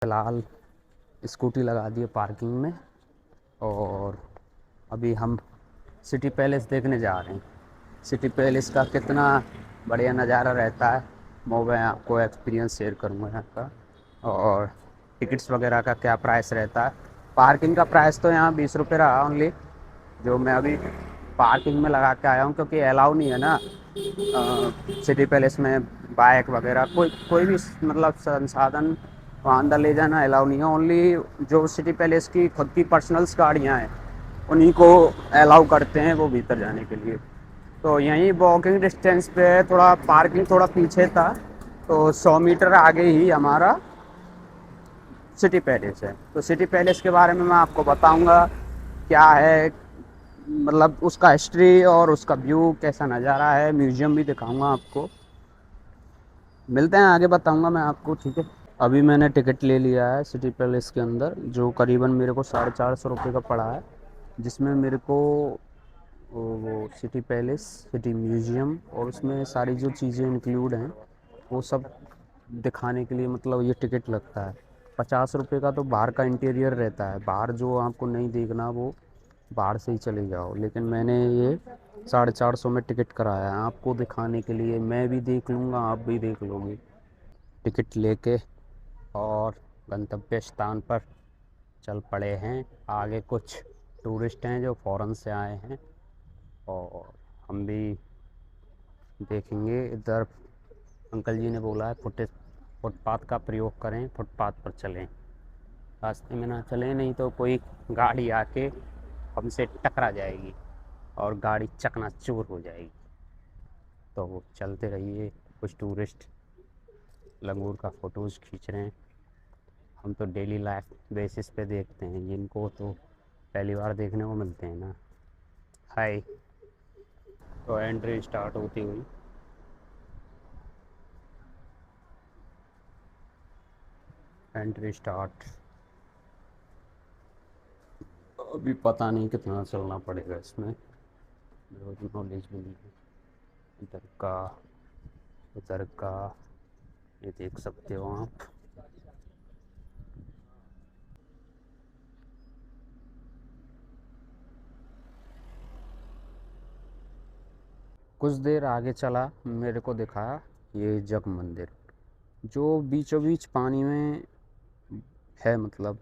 फ़िलहाल स्कूटी लगा दी है पार्किंग में और अभी हम सिटी पैलेस देखने जा रहे हैं। सिटी पैलेस का कितना बढ़िया नज़ारा रहता है वो मैं आपको एक्सपीरियंस शेयर करूँगा यहाँ का। और टिकट्स वगैरह का क्या प्राइस रहता है। पार्किंग का प्राइस तो यहाँ 20 रुपये रहा ओनली, जो मैं अभी पार्किंग में लगा के आया हूँ, क्योंकि अलाउ नहीं है ना सिटी पैलेस में बाइक वगैरह कोई कोई भी मतलब संसाधन वहाँ अंदर ले जाना अलाउ नहीं है। ओनली जो सिटी पैलेस की खुद की पर्सनल्स गाड़ियाँ हैं उन्हीं को अलाउ करते हैं वो भीतर जाने के लिए। तो यहीं वॉकिंग डिस्टेंस पे है, थोड़ा पार्किंग थोड़ा पीछे था, तो 100 मीटर आगे ही हमारा सिटी पैलेस है। तो सिटी पैलेस के बारे में मैं आपको बताऊंगा क्या है, मतलब उसका हिस्ट्री और उसका व्यू कैसा नज़ारा है, म्यूजियम भी दिखाऊंगा आपको। मिलते हैं आगे, बताऊंगा मैं आपको, ठीक है। अभी मैंने टिकट ले लिया है सिटी पैलेस के अंदर, जो करीबन मेरे को 450 रुपये का पड़ा है, जिसमें मेरे को वो सिटी पैलेस, सिटी म्यूजियम और उसमें सारी जो चीज़ें इंक्लूड हैं वो सब दिखाने के लिए मतलब ये टिकट लगता है। 50 रुपये का तो बाहर का इंटीरियर रहता है, बाहर जो आपको नहीं देखना वो बाहर से ही चले जाओ। लेकिन मैंने ये 450 में टिकट कराया है आपको दिखाने के लिए, मैं भी देख लूँगा आप भी देख लोगे। टिकट लेके और गंतव्य स्थान पर चल पड़े हैं। आगे कुछ टूरिस्ट हैं जो फ़ॉरेन से आए हैं और हम भी देखेंगे। इधर अंकल जी ने बोला है फुटपाथ का प्रयोग करें, फुटपाथ पर चलें, रास्ते में ना चलें, नहीं तो कोई गाड़ी आके हमसे टकरा जाएगी और गाड़ी चकनाचूर हो जाएगी। तो चलते रहिए। कुछ टूरिस्ट लंगूर का फ़ोटोज़ खींच रहे हैं। हम तो डेली लाइफ बेसिस पे देखते हैं, जिनको तो पहली बार देखने को मिलते हैं ना। हाय। तो एंट्री स्टार्ट होती हुई एंट्री स्टार्ट। अभी पता नहीं कितना चलना पड़ेगा इसमें, मेरे को नॉलेज भी नहीं है। इधर का उधर का ये देख सकते हो आप। कुछ देर आगे चला, मेरे को दिखाया ये जग मंदिर, जो बीचों बीच पानी में है मतलब,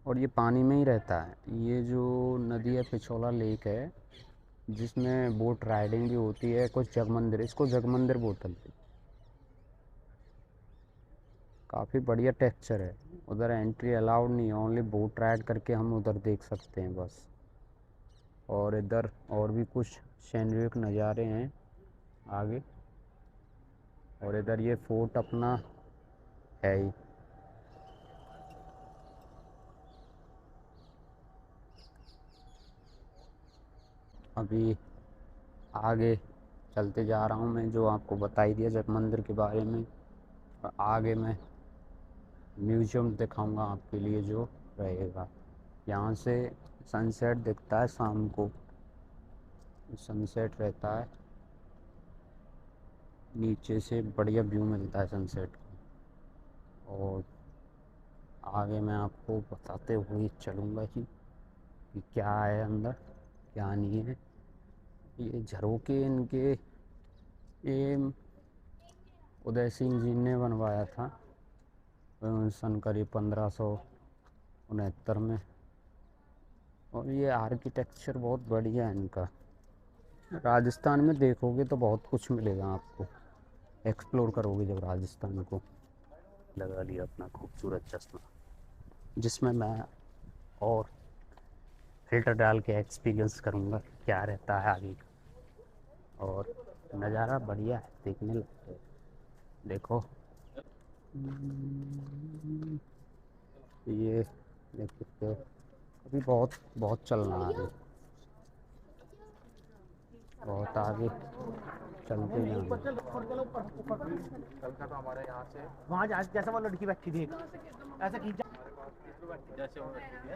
और ये पानी में ही रहता है। ये जो नदी है पिछोला लेक है, जिसमें बोट राइडिंग भी होती है। कुछ जग मंदिर, इसको जग मंदिर बोलते हैं। काफ़ी बढ़िया टेक्सचर है। उधर एंट्री अलाउड नहीं है, ओनली बोट राइड करके हम उधर देख सकते हैं बस। और इधर और भी कुछ सीनरिक नज़ारे हैं आगे। और इधर ये फोर्ट अपना है ही। अभी आगे चलते जा रहा हूँ मैं, जो आपको बता ही दिया जग मंदिर के बारे में। और आगे मैं म्यूजियम दिखाऊंगा आपके लिए जो रहेगा। यहाँ से सनसेट दिखता है शाम को, सनसेट रहता है नीचे से, बढ़िया व्यू मिलता है सनसेट का। और आगे मैं आपको बताते हुए चलूँगा कि क्या है अंदर क्या नहीं है। ये झरोके इनके ये उदय सिंह जी ने बनवाया था सन करीब 1569 में। और ये आर्किटेक्चर बहुत बढ़िया है इनका। राजस्थान में देखोगे तो बहुत कुछ मिलेगा आपको, एक्सप्लोर करोगे जब राजस्थान को। लगा लिया अपना खूबसूरत चश्मा, जिसमें मैं और फ़िल्टर डाल के एक्सपीरियंस करूँगा क्या रहता है आगे का। और नज़ारा बढ़िया है, देखने लगता है। देखो ये देख सकते हो। अभी बहुत बहुत चलना है, बहुत आगे चलते जाना। कल का तो हमारे यहाँ से वहाँ जैसे वो लड़की बैठी थी ऐसे खींचा जैसे वो लड़की थी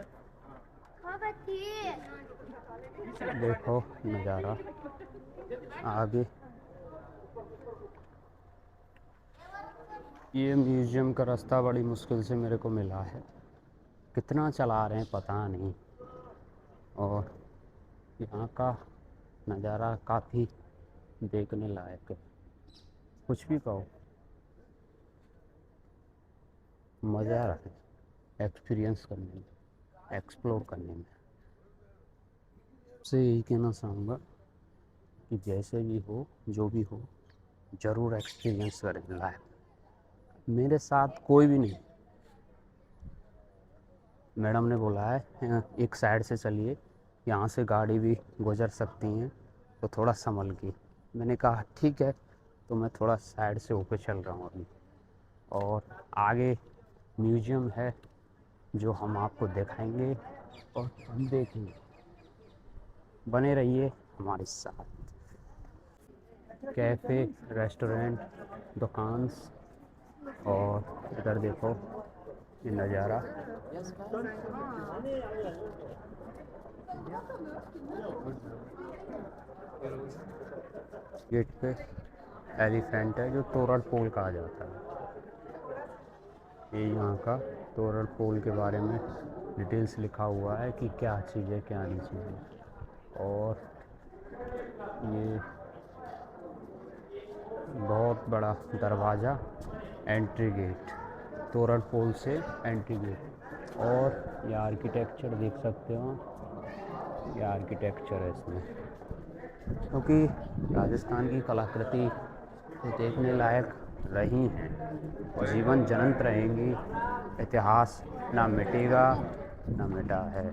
देखो नज़ारा आगे। ये म्यूज़ियम का रास्ता बड़ी मुश्किल से मेरे को मिला है, कितना चला रहे हैं पता नहीं। और यहाँ का नज़ारा काफ़ी देखने लायक है, कुछ भी कहो, मज़ा आ रहा है एक्सपीरियंस करने में, एक्सप्लोर करने में। से यही कहना चाहूँगा कि जैसे भी हो, जो भी हो, ज़रूर एक्सपीरियंस करें लाइफ। मेरे साथ कोई भी नहीं, मैडम ने बोला है एक साइड से चलिए, यहाँ से गाड़ी भी गुजर सकती हैं, तो थोड़ा संभल के। मैंने कहा ठीक है, तो मैं थोड़ा साइड से होकर चल रहा हूँ अभी। और आगे म्यूज़ियम है जो हम आपको दिखाएंगे और हम देखेंगे, बने रहिए हमारे साथ। कैफ़े, रेस्टोरेंट, दुकान, और इधर देखो ये नज़ारा। गेट पे एलिफेंट है जो तोरण पोल कहा जाता है। ये यहाँ का तोरण पोल के बारे में डिटेल्स लिखा हुआ है कि क्या चीज़ है क्या नहीं चीज़ है। और ये बहुत बड़ा दरवाज़ा, एंट्री गेट, तोरण पोल से एंट्री गेट। और ये आर्किटेक्चर देख सकते हो, ये आर्किटेक्चर है इसमें, क्योंकि राजस्थान की कलाकृति तो देखने लायक रही हैं, जीवन जनित रहेंगी, इतिहास ना मिटेगा ना मिटा है।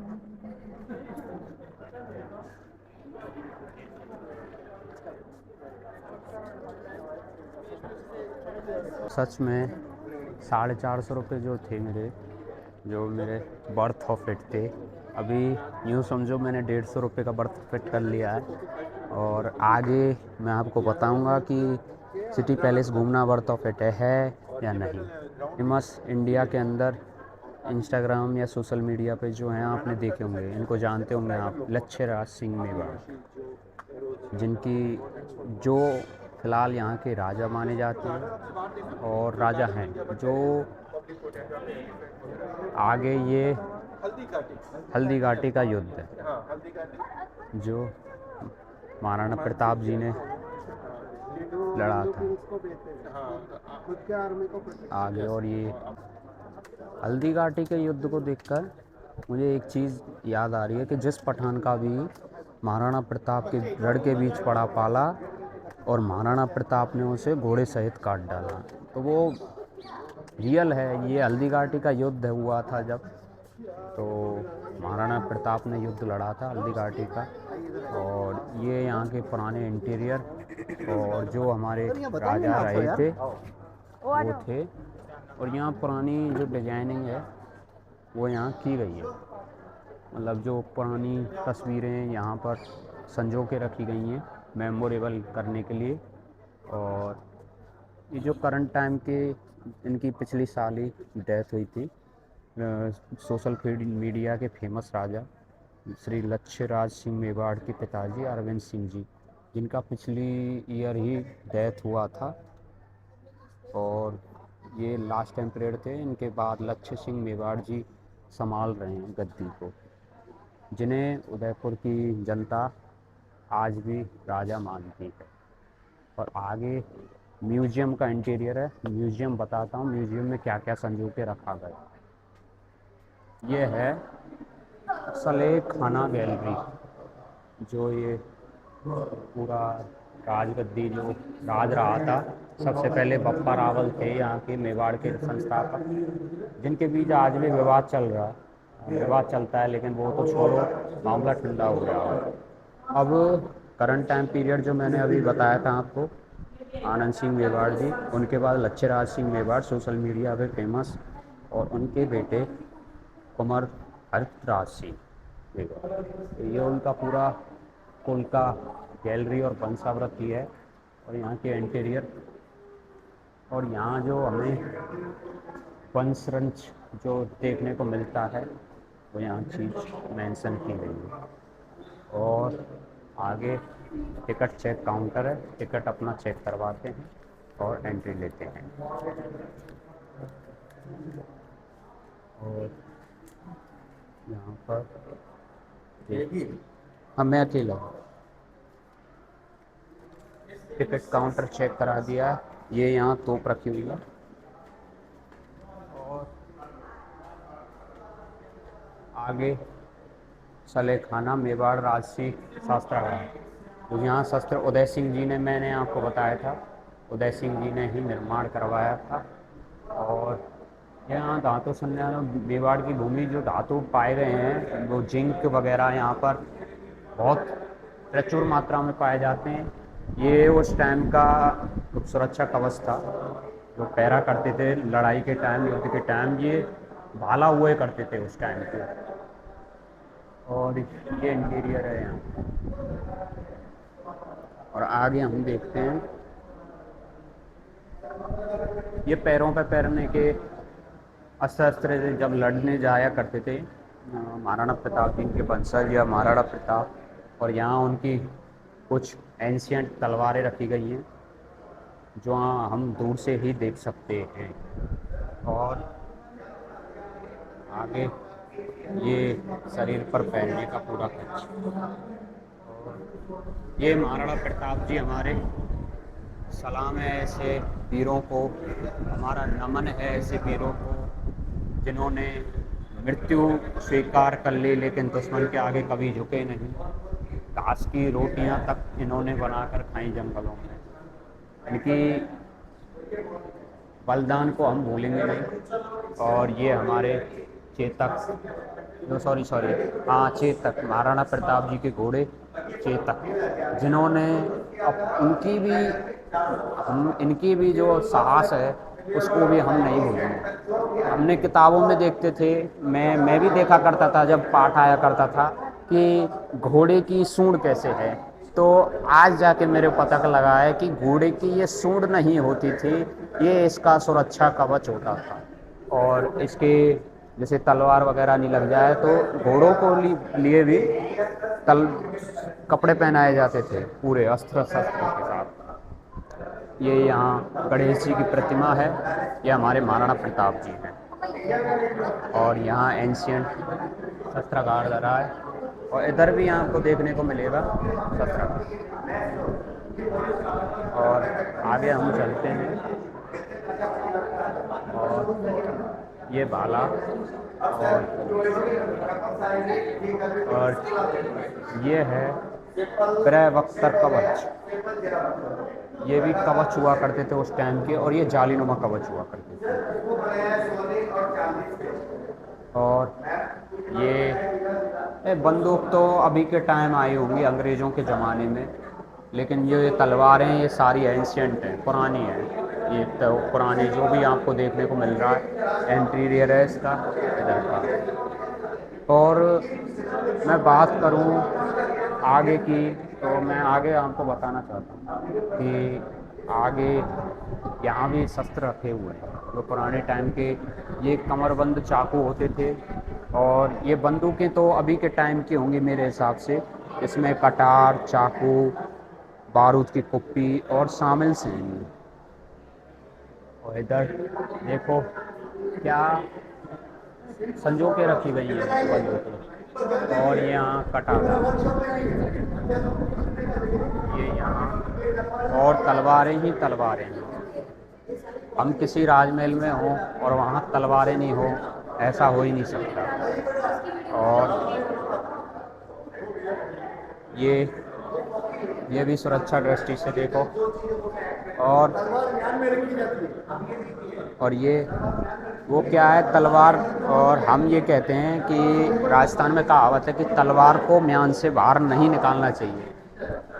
सच में 450 जो थे मेरे, जो मेरे बर्थ ऑफ इट थे, अभी यूँ समझो मैंने 150 का बर्थ फिट कर लिया है। और आगे मैं आपको बताऊंगा कि सिटी पैलेस घूमना वर्थ ऑफ इट है या नहीं। फेमस इंडिया के अंदर इंस्टाग्राम या सोशल मीडिया पे जो हैं आपने देखे होंगे, इनको जानते होंगे आप, लच्छे राज सिंह मेवाड़, जिनकी जो फ़िलहाल यहाँ के राजा माने जाते हैं और राजा हैं, जो आगे ये हल्दी घाटी का युद्ध है जो महाराणा प्रताप जी ने लड़ा था आगे। और ये हल्दी घाटी के युद्ध को देखकर मुझे एक चीज़ याद आ रही है कि जिस पठान का भी महाराणा प्रताप के रण के बीच पड़ा पाला और महाराणा प्रताप ने उसे घोड़े सहित काट डाला, तो वो रियल है। ये हल्दी घाटी का युद्ध हुआ था जब, तो महाराणा प्रताप ने युद्ध लड़ा था हल्दी घाटी का। और ये यहाँ के पुराने इंटीरियर और जो हमारे राजा रहे थे वो थे। और यहाँ पुरानी जो डिजाइनिंग है वो यहाँ की गई है, मतलब जो पुरानी तस्वीरें यहाँ पर संजो के रखी गई हैं मेमोरेबल करने के लिए। और ये जो करंट टाइम के, इनकी पिछली साल ही डेथ हुई थी सोशल मीडिया के फेमस राजा श्री लच्छे राज सिंह मेवाड़ के पिताजी अरविंद सिंह जी, जिनका पिछली ईयर ही डेथ हुआ था। और ये लास्ट एम्परेयर थे, इनके बाद लच्छे सिंह मेवाड़ जी संभाल रहे हैं गद्दी को, जिन्हें उदयपुर की जनता आज भी राजा मानती है। और आगे म्यूज़ियम का इंटीरियर है, म्यूज़ियम बताता हूँ म्यूज़ियम में क्या क्या संजो के रखा गया। ये है सलेह खाना गैलरी, जो ये पूरा राजगद्दी जो राज रहा था, सबसे पहले बप्पा रावल थे यहाँ के मेवाड़ के संस्थापक, जिनके बीच आज भी विवाद चल रहा है, विवाद चलता है, लेकिन वो तो छोड़ो, मामला ठंडा हो गया। अब करंट टाइम पीरियड जो मैंने अभी बताया था आपको, आनंद सिंह मेवाड़ जी, उनके बाद लच्छेराज सिंह मेवाड़ सोशल मीडिया पे फेमस, और उनके बेटे कुंवर हरिराज सिंह मेवाड़। ये उनका पूरा कुल का गैलरी और वंशावृत्ति है। और यहाँ के इंटीरियर, और यहाँ जो हमें वंशरंच जो देखने को मिलता है वो यहाँ चीज़ मेंशन की गई है। और आगे टिकट चेक काउंटर है, टिकट अपना चेक करवाते हैं और एंट्री लेते हैं। और यहाँ पर हाँ मैं अकेला हूँ। टिकट काउंटर चेक करा दिया, ये यहाँ तोप रखी हुई है। और आगे सलेखाना मेवाड़ राजसी शास्त्रागार, तो यहाँ शस्त्र उदय सिंह जी ने, मैंने आपको बताया था, उदय सिंह जी ने ही निर्माण करवाया था। और यहाँ धातु संग्रह मेवाड़ की भूमि, जो धातु पाए गए हैं वो जिंक वगैरह यहाँ पर बहुत प्रचुर मात्रा में पाए जाते हैं। ये उस टाइम का सुरक्षा कवच था, जो पहरा करते थे लड़ाई के टाइम, युद्ध के टाइम, ये भाला हुए करते थे उस टाइम पे। और ये इंटीरियर है यहाँ। और आगे हम देखते हैं, ये पैरों पे पहनने के अस्त्र अस्त्र जब लड़ने जाया करते थे महाराणा प्रताप जी के वंशज या महाराणा प्रताप। और यहाँ उनकी कुछ एंशियंट तलवारें रखी गई हैं, जो हम दूर से ही देख सकते हैं। और आगे ये शरीर पर पहनने का पूरा कवच। ये महाराणा प्रताप जी हमारे, सलाम है ऐसे वीरों को, हमारा नमन है ऐसे वीरों को जिन्होंने मृत्यु स्वीकार कर ली लेकिन दुश्मन के आगे कभी झुके नहीं। घास की रोटियां तक इन्होंने बनाकर खाई जंगलों में। इनकी बलिदान को हम भूलेंगे नहीं। और ये हमारे चेतक, सॉरी हाँ चेतक, महाराणा प्रताप जी के घोड़े चेतक, जिन्होंने इनकी भी जो साहस है उसको भी हम नहीं भूलेंगे। हमने किताबों में देखते थे, मैं भी देखा करता था जब पाठ आया करता था कि घोड़े की सूंड कैसे है, तो आज जाके मेरे पता लगा है कि घोड़े की ये सूंड नहीं होती थी, ये इसका सुरक्षा कवच होता था। और इसके जैसे तलवार वगैरह नहीं लग जाए तो घोड़ों को लिए भी कपड़े पहनाए जाते थे पूरे अस्त्र शस्त्र के साथ। ये यहाँ गणेश जी की प्रतिमा है, ये हमारे महाराणा प्रताप जी हैं। और यहाँ एंशियंट शस्त्रागार लगा है, और इधर भी आपको देखने को मिलेगा शस्त्रागार। और आगे हम चलते हैं, और ये भाला और ये है ब्रहवक्तर कवच। ये भी कवच हुआ करते थे उस टाइम के, और ये जालीनुमा कवच हुआ करते थे। और ये बंदूक तो अभी के टाइम आई होंगी अंग्रेज़ों के ज़माने में, लेकिन ये तलवारें ये सारी एंशियंट हैं, पुरानी हैं। ये तो पुरानी जो भी आपको देखने को मिल रहा है इंटीरियर है इसका इधर का। और मैं बात करूं आगे की, तो मैं आगे आपको बताना चाहता हूं कि आगे यहाँ भी शस्त्र रखे हुए हैं जो पुराने टाइम के, ये कमरबंद चाकू होते थे। और ये बंदूकें तो अभी के टाइम की होंगी मेरे हिसाब से, इसमें कटार, चाकू, बारूद की कुप्पी और शामिल से। और इधर देखो क्या संजो के रखी गई है बंदूकें। और ये यहाँ कटार, ये यहाँ, और तलवारें ही तलवारें हैं। हम किसी राजमहल में हों और वहाँ तलवारें नहीं हो, ऐसा हो ही नहीं सकता। और ये भी सुरक्षा दृष्टि से देखो। और ये वो क्या है, तलवार। और हम ये कहते हैं कि राजस्थान में कहावत है कि तलवार को म्यान से बाहर नहीं निकालना चाहिए।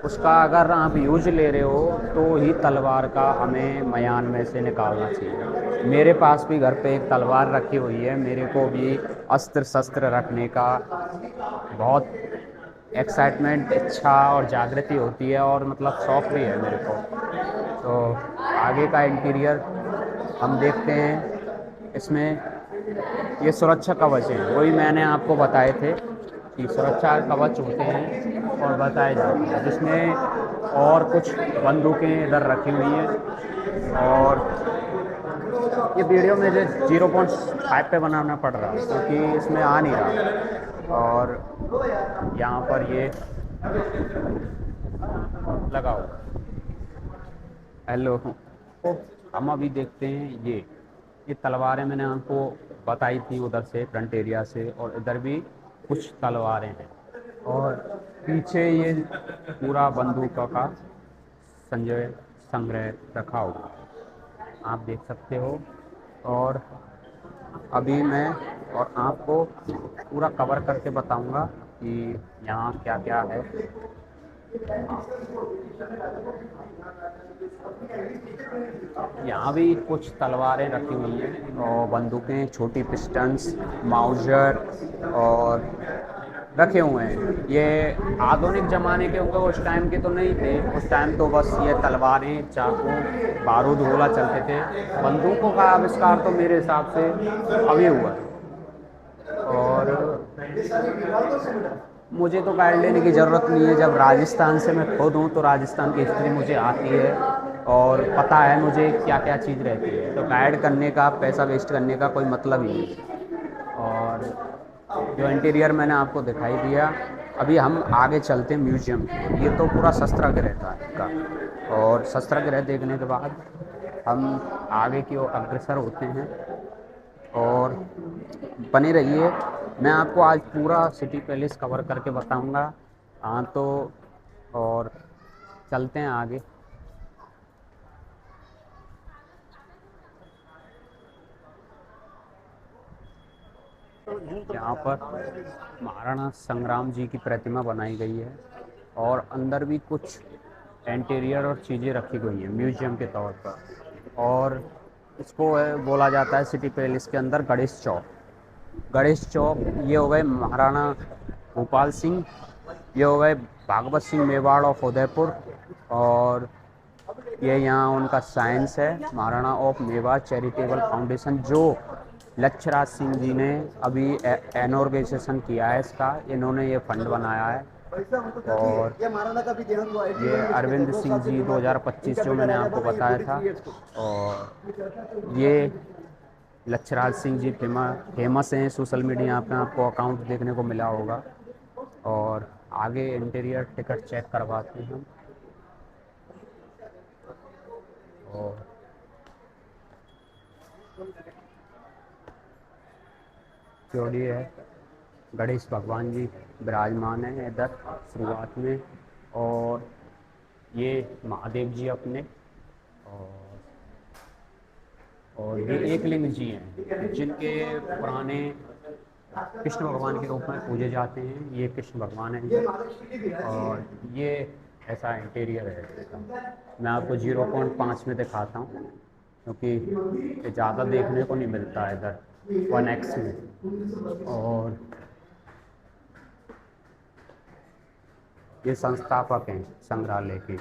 उसका अगर आप यूज ले रहे हो तो ही तलवार का हमें मयान में से निकालना चाहिए। मेरे पास भी घर पे एक तलवार रखी हुई है, मेरे को भी अस्त्र शस्त्र रखने का बहुत एक्साइटमेंट, इच्छा और जागृति होती है, और मतलब शौक भी है मेरे को। तो आगे का इंटीरियर हम देखते हैं, इसमें ये सुरक्षा कवच है, वही मैंने आपको बताए थे कि सुरक्षा कवच होते हैं और बताए जाते हैं, जिसमें और कुछ बंदूकें इधर रखी हुई हैं। और ये वीडियो मुझे 0.5 पे बनाना पड़ रहा है क्योंकि इसमें आ नहीं रहा। और यहाँ पर ये लगा हुआ है। हेलो, तो हम अभी देखते हैं ये तलवारें मैंने आपको बताई थी उधर से फ्रंट एरिया से, और इधर भी कुछ तलवारें हैं। और पीछे ये पूरा बंदूकों का संजय संग्रह रखा हुआ है, आप देख सकते हो। और अभी मैं और आपको पूरा कवर करके बताऊंगा कि यहाँ क्या क्या है। यहाँ भी कुछ तलवारें रखी हुई हैं और बंदूकें, छोटी पिस्टन्स, माउजर और रखे हुए हैं। ये आधुनिक ज़माने के होंगे, उस टाइम के तो नहीं थे। उस टाइम तो बस ये तलवारें, चाकू, बारूद गोला चलते थे। बंदूकों का आविष्कार तो मेरे हिसाब से अभी हुआ है। और मुझे तो गाइड लेने की ज़रूरत नहीं है, जब राजस्थान से मैं खुद हूँ तो राजस्थान की हिस्ट्री मुझे आती है और पता है मुझे क्या क्या चीज़ रहती है, तो गाइड करने का, पैसा वेस्ट करने का कोई मतलब ही नहीं है। और जो इंटीरियर मैंने आपको दिखाई दिया, अभी हम आगे चलते हैं म्यूजियम की ओर। ये तो पूरा शस्त्रागार था का, और शस्त्रागार देखने के बाद हम आगे की ओर अग्रसर होते हैं। और बने रहिए, मैं आपको आज पूरा सिटी पैलेस कवर करके बताऊंगा। हाँ तो, और चलते हैं आगे। यहाँ पर महाराणा संग्राम जी की प्रतिमा बनाई गई है, और अंदर भी कुछ इंटीरियर और चीज़ें रखी गई हैं म्यूजियम के तौर पर। और इसको बोला जाता है सिटी पैलेस के अंदर गणेश चौक। गणेश चौक ये हो गए महाराणा भूपाल सिंह, ये हो गए भागवत सिंह मेवाड़ ऑफ उदयपुर। और ये यहाँ उनका साइंस है, Maharana of Mewar charitable foundation, जो लक्षराज सिंह जी ने अभी इनॉर्गेशन किया है इसका, इन्होंने ये फंड बनाया है। और ये अरविंद सिंह जी 2025 जो मैंने आपको बताया था। और ये लक्षराज सिंह जी फेमस हैं सोशल मीडिया पे, आपको अकाउंट देखने को मिला होगा। और आगे इंटीरियर टिकट चेक करवाते हैं हम। और चौड़ी है, गणेश भगवान जी विराजमान हैं इधर शुरुआत में। और ये महादेव जी अपने, और ये एकलिंग जी हैं जिनके पुराने कृष्ण भगवान के रूप में पूजे जाते हैं। ये कृष्ण भगवान हैं। और ये ऐसा इंटीरियर है इसका। मैं आपको 0.5 में दिखाता हूँ क्योंकि ये ज़्यादा देखने को नहीं मिलता है इधर 1x में। और ये संस्थापक हैं संग्रहालय के,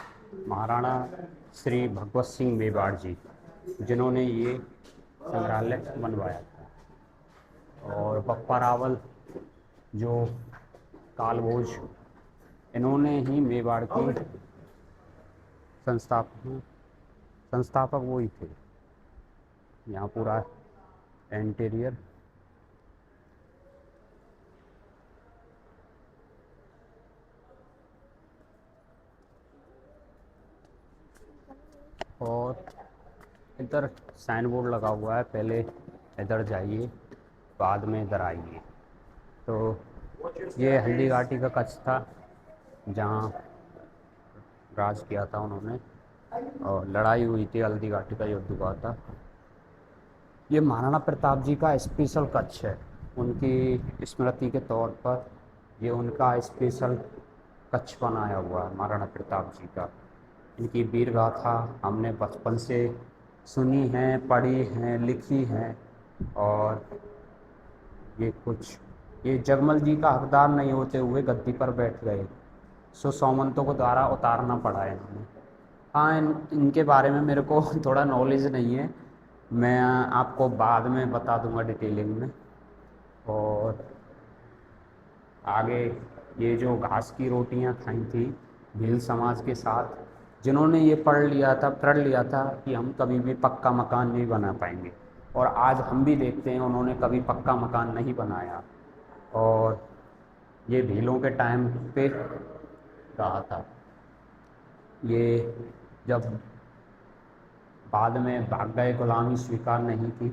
महाराणा श्री भगवत सिंह मेवाड़ जी, जिन्होंने ये संग्रहालय बनवाया था। और बप्पा रावल जो कालभोज, इन्होंने ही मेवाड़ की संस्थापक वो ही थे। यहाँ पूरा इंटीरियर। और इधर साइन बोर्ड लगा हुआ है, पहले इधर जाइए बाद में इधर आइए। तो ये हल्दी घाटी का कच्छ था जहाँ राज किया था उन्होंने, और लड़ाई हुई थी, हल्दी घाटी का युद्ध हुआ था। ये महाराणा प्रताप जी का स्पेशल कच्छ है, उनकी स्मृति के तौर पर ये उनका स्पेशल कच्छ बनाया हुआ है महाराणा प्रताप जी का। इनकी वीर गाथा हमने बचपन से सुनी है, पढ़ी है, लिखी है। और ये जगमल जी का हकदार नहीं होते हुए गद्दी पर बैठ गए, सो सामंतों को द्वारा उतारना पड़ा है इन्हें। हाँ, इनके बारे में मेरे को थोड़ा नॉलेज नहीं है, मैं आपको बाद में बता दूंगा डिटेलिंग में। और आगे ये जो घास की रोटियां खाई थी भील समाज के साथ, जिन्होंने ये पढ़ लिया था, प्रण लिया था कि हम कभी भी पक्का मकान नहीं बना पाएंगे, और आज हम भी देखते हैं उन्होंने कभी पक्का मकान नहीं बनाया। और ये भीलों के टाइम पे रहा था। ये जब बाद में भाग गए, गुलामी स्वीकार नहीं की,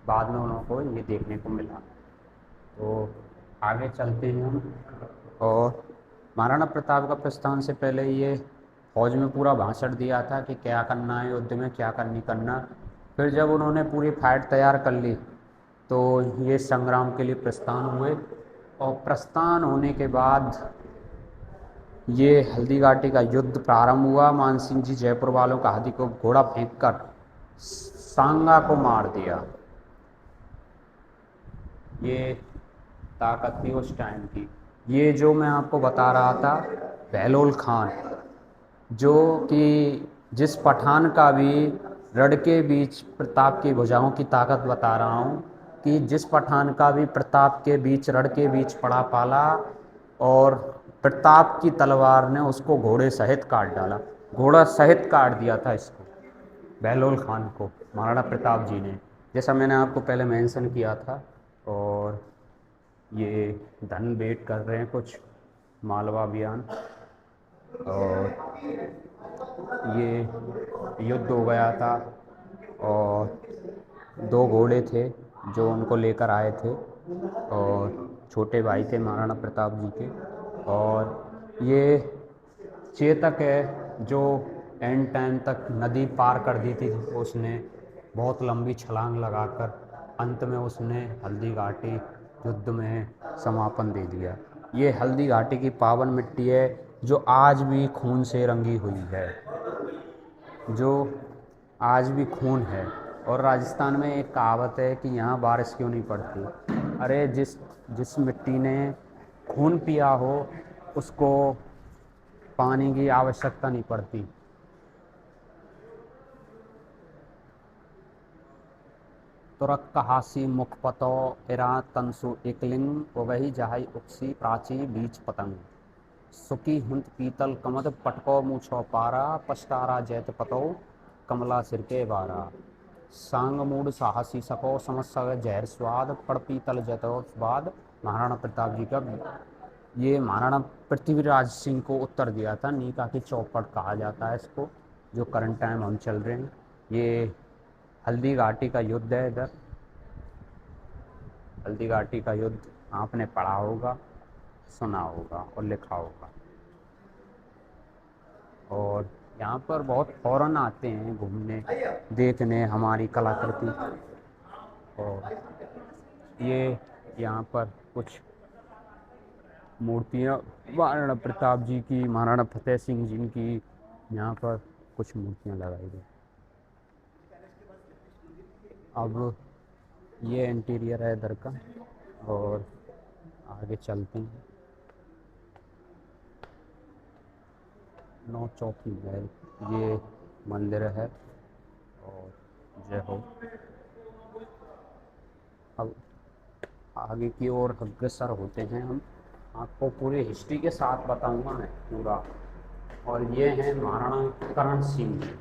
बाद में उनको ये देखने को मिला। तो आगे चलते हैं हम। और महाराणा प्रताप का प्रस्थान से पहले ये फौज में पूरा भाषण दिया था कि क्या करना है युद्ध में, क्या करनी करना। फिर जब उन्होंने पूरी फाइट तैयार कर ली तो ये संग्राम के लिए प्रस्थान हुए। और प्रस्थान होने के बाद ये हल्दी घाटी का युद्ध प्रारंभ हुआ। मानसिंह जी जयपुर वालों का हाथी को घोड़ा फेंक कर सांगा को मार दिया। ये ताकत थी उस टाइम की। ये जो मैं आपको बता रहा था बहलोल खान, जो कि जिस पठान का भी रण के बीच प्रताप की भुजाओं की ताकत बता रहा हूँ, कि जिस पठान का भी प्रताप के बीच रण के बीच पड़ा पाला और प्रताप की तलवार ने उसको घोड़े सहित काट डाला, घोड़ा सहित काट दिया था इसको, बहलोल खान को महाराणा प्रताप जी ने, जैसा मैंने आपको पहले मेंशन किया था। और ये धन भेंट कर रहे हैं कुछ मालवा अभियान। और ये युद्ध हो गया था और दो घोड़े थे जो उनको लेकर आए थे और छोटे भाई थे महाराणा प्रताप जी के। और ये चेतक है जो एंड टाइम तक नदी पार कर दी थी, उसने बहुत लंबी छलांग लगाकर अंत में उसने हल्दी घाटी युद्ध में समापन दे दिया। ये हल्दी घाटी की पावन मिट्टी है जो आज भी खून से रंगी हुई है, जो आज भी खून है। और राजस्थान में एक कहावत है कि यहाँ बारिश क्यों नहीं पड़ती। अरे जिस जिस मिट्टी ने खून पिया हो उसको पानी की आवश्यकता नहीं पड़ती। तुरक कहासी मुखपतो इरा तनसु एकलिंग वही जहाई उक्सी प्राची बीच पतंग सुकी हुंत पीतल कमद पटको मूछो पारा पछतारा जैत पतो कमला सिर के बारा सांग मूड साहसी सको समझ सक जहर स्वाद पड़ पीतल जतो स्वाद। महाराणा प्रताप जी का ये महाराणा पृथ्वीराज सिंह को उत्तर दिया था। नीका की चौपट कहा जाता है इसको, जो करंट टाइम हम चल रहे हैं। ये हल्दी घाटी का युद्ध है। इधर हल्दी घाटी का युद्ध आपने पढ़ा होगा, सुना होगा और लिखा होगा। और यहाँ पर बहुत फॉरेन आते हैं घूमने देखने हमारी कलाकृति। और ये यहाँ पर कुछ मूर्तियाँ महाराणा प्रताप जी की, महाराणा फतेह सिंह जी की, यहाँ पर कुछ मूर्तियाँ लगाई गई। अब ये इंटीरियर है इधर का और आगे चलते हैं। नौ चौकी महल ये मंदिर है और जय हो। अब आगे की ओर अग्रसर होते हैं हम, आपको पूरी हिस्ट्री के साथ बताऊंगा मैं पूरा। और ये हैं महाराणा करण सिंह जी,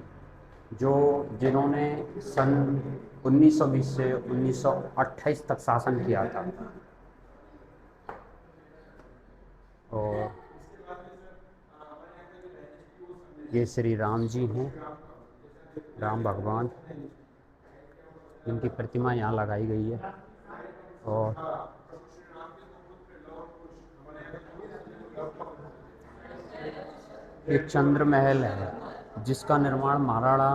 जो जिन्होंने सन 1920 से 1928 तक शासन किया था। और ये श्री राम जी हैं, राम भगवान, इनकी प्रतिमा यहाँ लगाई गई है। और ये चंद्र महल है जिसका निर्माण महाराणा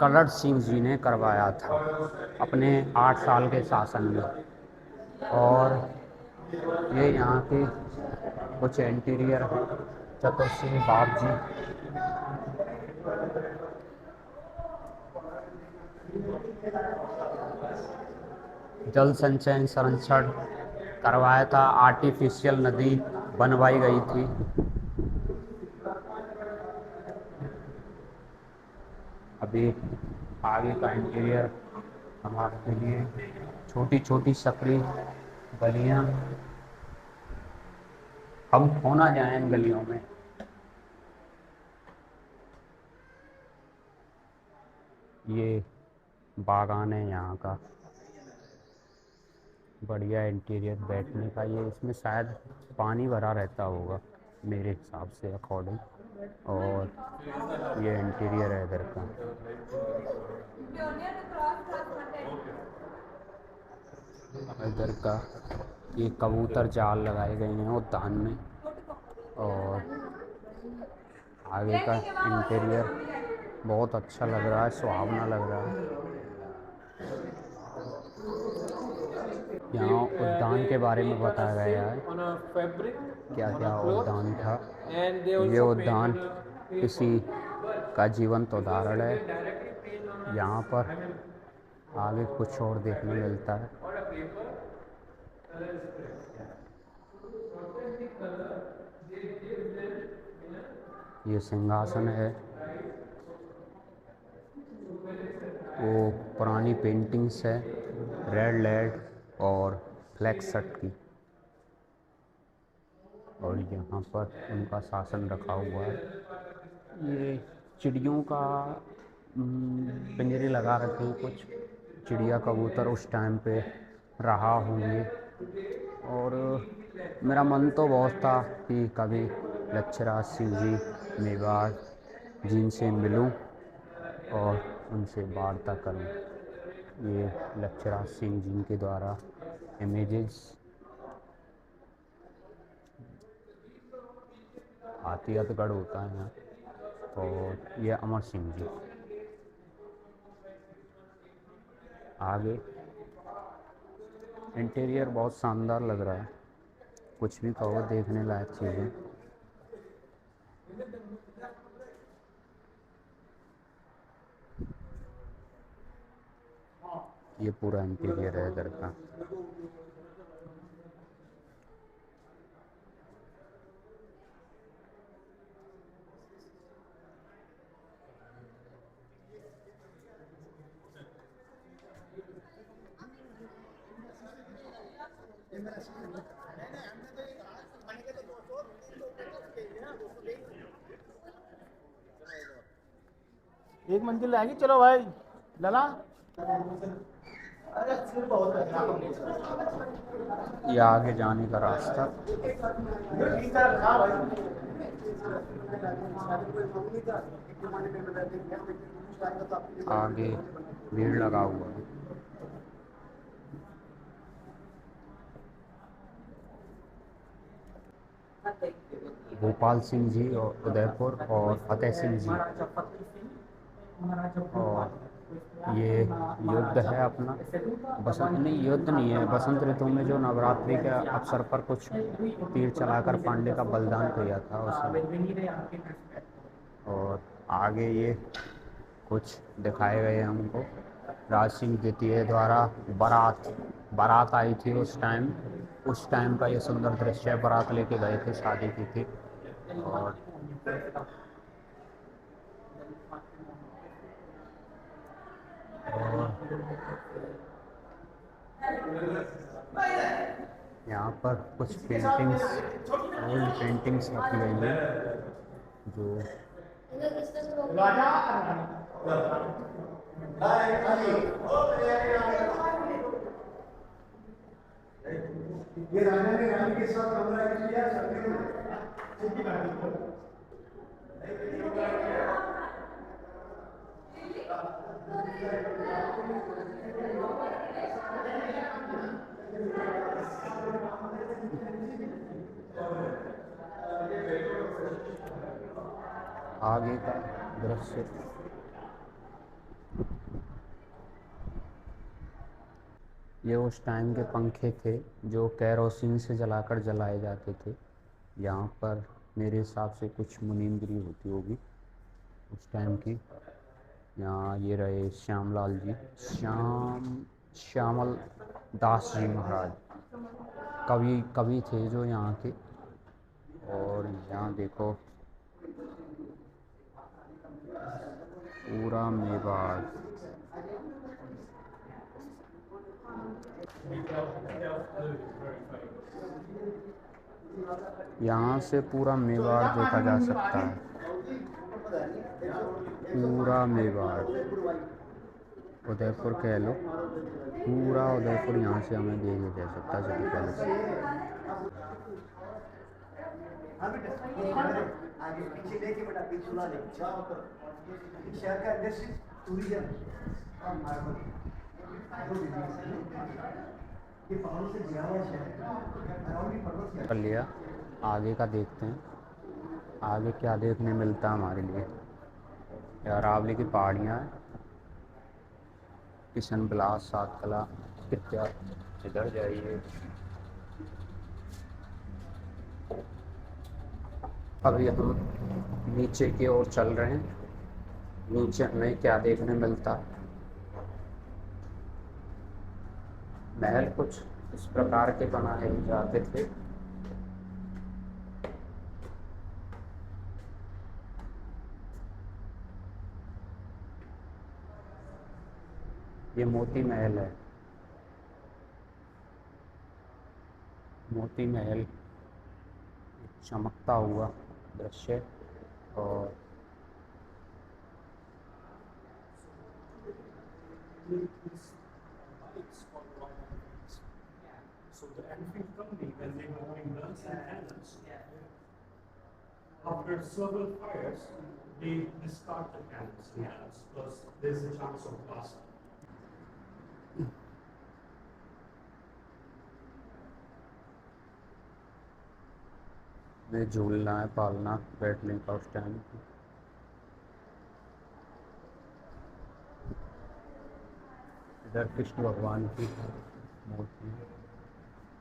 करण सिंह जी ने करवाया था अपने 8 साल के शासन में। और ये यहाँ के कुछ इंटीरियर है। चतुर सिंह बाप जी, जल संचयन संरक्षण करवाया था, आर्टिफिशियल नदी बनवाई गई थी। अभी आगे का इंटीरियर हम आपके लिए छोटी छोटी सकरी गलियां, हम खो ना जाएं इन गलियों में। ये बागान है यहाँ का। बढ़िया इंटीरियर बैठने का। ये इसमें शायद पानी भरा रहता होगा मेरे हिसाब से अकॉर्डिंग। और ये इंटीरियर है इधर का। इधर का ये कबूतर जाल लगाए गए हैं उद्यान में। और आगे का इंटीरियर बहुत अच्छा लग रहा है, सुहावना लग रहा है। यहाँ उद्यान के बारे में बताया गया है, क्या क्या उद्यान था। ये उद्यान किसी का जीवंत उदाहरण है। यहाँ पर आगे कुछ और देखने मिलता है। ये सिंहासन है, वो पुरानी पेंटिंग्स है रेड लेड और ब्लैक शर्ट की। और यहाँ पर उनका शासन रखा हुआ है। ये चिड़ियों का पिंजरे लगा रखे हैं कुछ। चिड़िया कबूतर उस टाइम पे रहा होंगे। और मेरा मन तो बहुत था कि कभी लच्छराज सिंह जी मेवाड़ जिनसे मिलूं और उनसे वार्ता करूं। ये लच्छराज सिंह जी के द्वारा इमेजेस। हाथीअतगढ़ होता है यहाँ। और ये अमर सिंह जी। आगे इंटीरियर बहुत शानदार लग रहा है, कुछ भी कहो, देखने लायक चीज़ें। ये पूरा इंटीरियर है इधर का। एक मंजिल आएगी, चलो भाई लला। ये आगे जाने का रास्ता। आगे भीड़ लगा हुआ है। भोपाल सिंह जी और उदयपुर और फतेह सिंह जी। और ये युद्ध है अपना। बसंत नहीं, युद्ध नहीं है, बसंत ऋतु में जो नवरात्रि के अवसर पर कुछ तीर चलाकर पांडे का बलिदान किया था उसमें। और आगे ये कुछ दिखाए गए हमको। राज सिंह द्वितीय द्वारा बारात आई थी उस टाइम का ये सुंदर दृश्य है। बारात लेके गए थे, शादी की थी। और यहाँ पर कुछ पेंटिंग्स, ओल्ड पेंटिंग्स रखी गई हैं जो ये राजा ने रानी के साथ कमरा किया सबने। आगे का दृश्य। ये उस टाइम के पंखे थे जो केरोसिन से जलाकर जलाए जाते थे। यहाँ पर मेरे हिसाब से कुछ मुनीमगिरी होती होगी उस टाइम की। यहाँ ये रहे श्यामलाल जी, श्यामल दास जी महाराज, कवि थे जो यहाँ के। और यहाँ देखो पूरा मेवाड़। यहाँ से पूरा मेवाड़ देखा जा सकता है, पूरा मेवाड़। उदयपुर कह लो, पूरा उदयपुर यहाँ से हमें देखा जा सकता है सिटी पैलेस। आगे पीछे लेके बेटा पीछे ला ले जाओ तो शहर का इंडस्ट्री टूरिज्म और मार्बल ये पहाड़ों से घिरा हुआ शहर है अराउंड ही पर्वत कर लिया, आगे का देखते हैं आगे क्या देखने मिलता है हमारे लिए। ये अरावली की पहाड़ियाँ हैं, किशन बिलास सातकला कृपया इधर जाइए। अभी हम नीचे की ओर चल रहे हैं, नीचे हमें क्या देखने मिलता है। महल कुछ इस प्रकार के बनाए जाते थे। ये मोती महल है, मोती महल चमकता हुआ दृश्य। और So the Enfield company, when they were doing guns and cannons, after several fires, they discard the cannons because there's a chance of blast. में झूलना है, पालना, बैठने का उस टाइम। इधर कृष्ण भगवान की मूर्ति,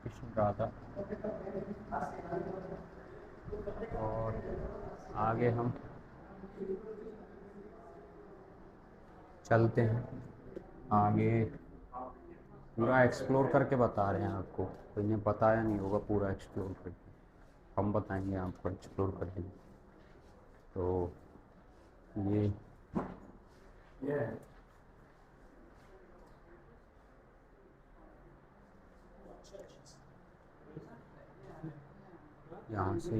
कृष्ण राधा। और आगे हम चलते हैं आगे, पूरा एक्सप्लोर करके बता रहे हैं आपको, तो इन्हें बताया नहीं होगा पूरा एक्सप्लोर करके, हम बताएंगे आपको एक्सप्लोर करके। तो ये यहाँ से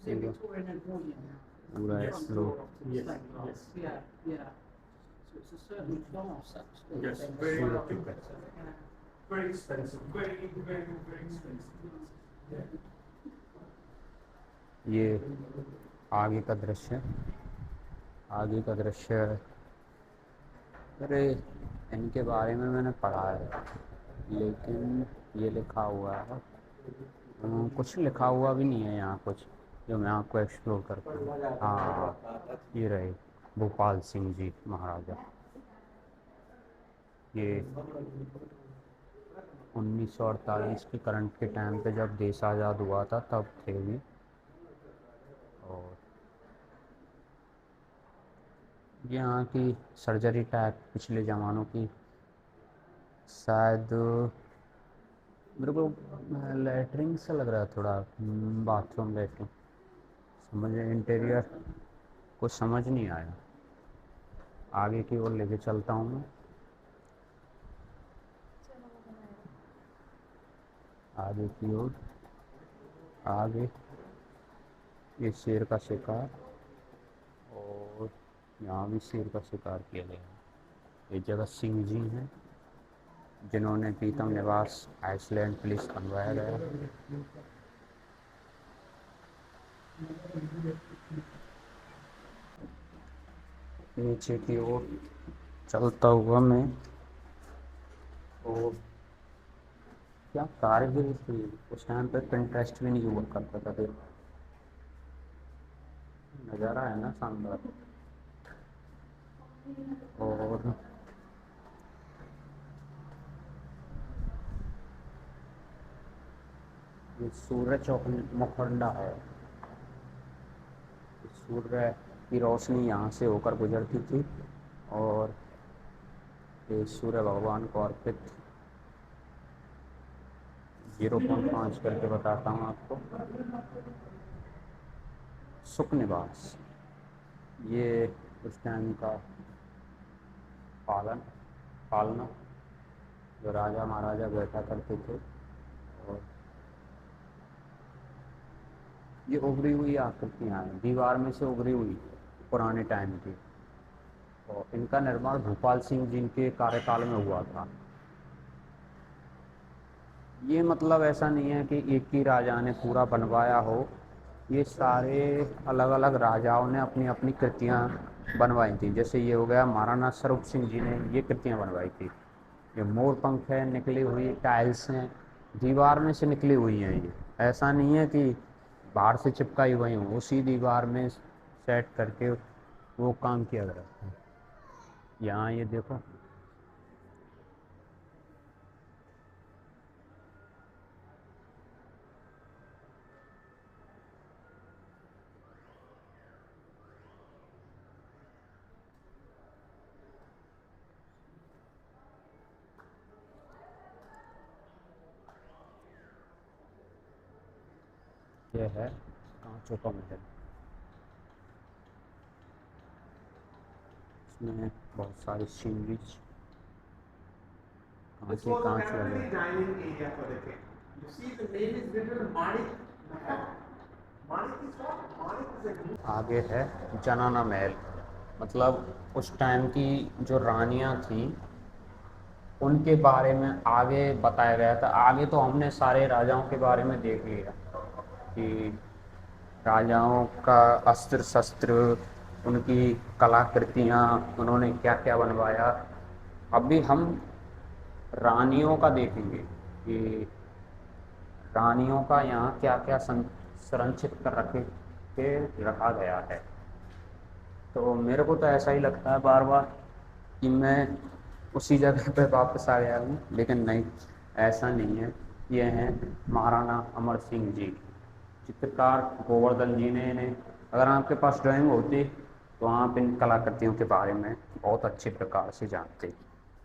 सीधा पूरा explore. Yes, yes. Yeah, yeah. So it's a certain class actually. Yes, very expensive. Very expensive. Very, very, very expensive. Yeah. ये आगे का दृश्य, आगे का दृश्य। अरे इनके बारे में मैंने पढ़ा है, लेकिन ये लिखा हुआ है, कुछ लिखा हुआ भी नहीं है यहाँ कुछ, जो मैं आपको एक्सप्लोर करता हूँ। हाँ, ये रहे भोपाल सिंह जी महाराजा। ये 1948 के करंट के टाइम पे जब देश आज़ाद हुआ था तब थे भी। और यहाँ की सर्जरी टाइप पिछले ज़मानों की, शायद मेरे को लेटरिन सा लग रहा है थोड़ा, बाथरूम लेटरिन, समझ इंटीरियर कुछ समझ नहीं आया। आगे की ओर लेके चलता हूँ मैं, आगे की ओर। आगे ये शेर का शिकार, और यहाँ भी शेर का शिकार किया गया है। ये जगह सिंह जी हैं, जिन्होंने प्रीतम निवास आइसलैंड पुलिस बनवाया गया। नीचे की ओर चलता हुआ मैं, और क्या कारगिल थी उस टाइम पे, पिंटरेस्ट भी नहीं हुआ करता था। देखो नज़ारा है ना शानदार। और ये सूर्य चौक मुखंडा है, सूर्य की रोशनी यहाँ से होकर गुजरती थी, और ये सूर्य भगवान को अर्पित 0.5 करके बताता हूँ आपको। सुख निवास, ये उस टाइम का पालना जो राजा महाराजा बैठा करते थे। और ये उभरी हुई आकृतियाँ हैं, दीवार में से उभरी हुई पुराने टाइम की। और इनका निर्माण भूपाल सिंह जी के कार्यकाल में हुआ था। ये मतलब ऐसा नहीं है कि एक ही राजा ने पूरा बनवाया हो, ये सारे अलग अलग राजाओं ने अपनी अपनी कृतियाँ बनवाई थी। जैसे ये हो गया महाराणा स्वरूप सिंह जी ने ये कृतियाँ बनवाई थी। ये मोर पंख है, निकली हुई टाइल्स हैं, दीवार में से निकली हुई हैं। ये ऐसा नहीं है कि बाहर से चिपकाई हुई हूँ, उसी दीवार में सेट करके वो काम किया गया था। यहाँ ये देखो, ये है कांचों का महल। इसमें बहुत सारी सीनरीज, This कांच ही was a कांच family लगे। dining area for the king. You see, the name is written Manik Mahal. Manik is what? Manik is a good. आगे है जनाना महल, मतलब उस टाइम की जो रानियां थीं उनके बारे में आगे बताया गया था। आगे तो हमने सारे राजाओं के बारे में देख लिया कि राजाओं का अस्त्र शस्त्र, उनकी कलाकृतियाँ, उन्होंने क्या क्या बनवाया। अभी हम रानियों का देखेंगे कि रानियों का यहाँ क्या क्या संरक्षित कर रखा गया है। तो मेरे को तो ऐसा ही लगता है बार बार कि मैं उसी जगह पे वापस आ गया हूँ, लेकिन नहीं, ऐसा नहीं है। ये हैं महाराणा अमर सिंह जी, चित्रकार गोवर्धन जी ने इन्हें, अगर आपके पास ड्राइंग होती तो आप इन कलाकृतियों के बारे में बहुत अच्छे प्रकार से जानते।